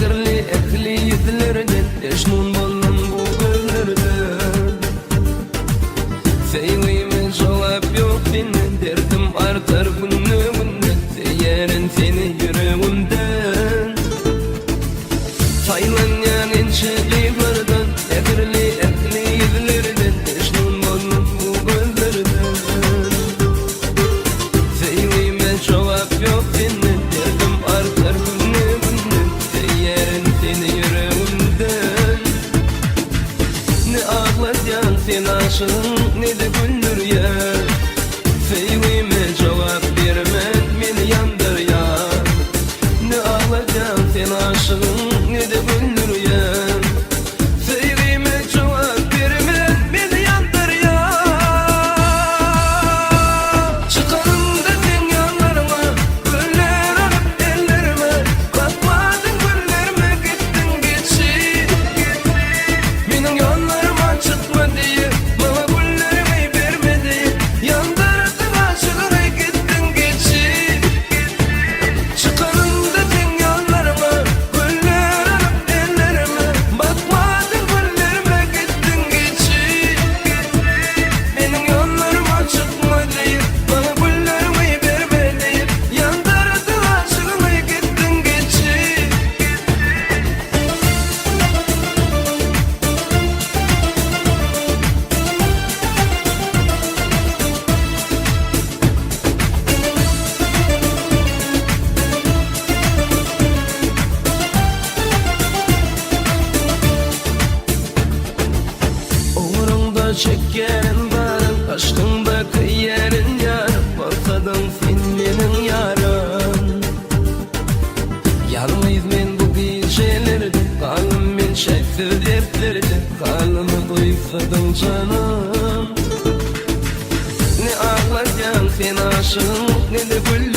Ehirli ehli yüzlerden eşnun bollum bu gözlerden. Feylime cevap yok benim, derdim artar günü günü, seyerin seni yüreğimden. Saylanyan inçeliklerden, ehirli ehli yüzlerden eşnun bollum bu gözlerden. Feylime cevap yok benim, derdim artar günü günü, seyerin seni yüreğimden. Ne ağlayan sen aşığın, ne de güldür ya. Feylime cevap verme, beni yandır ya. Ne ağlayan sen aşığın, ne de güldür ya. Feylime cevap verme, beni yandır ya. Çıkarım da sen yanlarıma, güller alıp ellerime. Bakmadın güllerime, gittin geçip. Benim yollarıma çıkma diye, bana güllerimi vermedi. Yandırdın aşığını, gittin geçip. Çıkarım da sen yanlarıma, güller alıp ellerime. Bakmadın güllerime, gittin geçip. Benim yollarıma çıkma diye, bana güllerimi vermedi. Yandırdın aşığını, gittin geçip. Uğrunda çekerin var, aşkında kıyerin yar. Baksadın sen benim yarım. Yalnız men bu gecelerdi, kalım men şeksiz dertlerdi. Kalımı duysadın canım. Ne ağlayan sen aşığın, ne de gül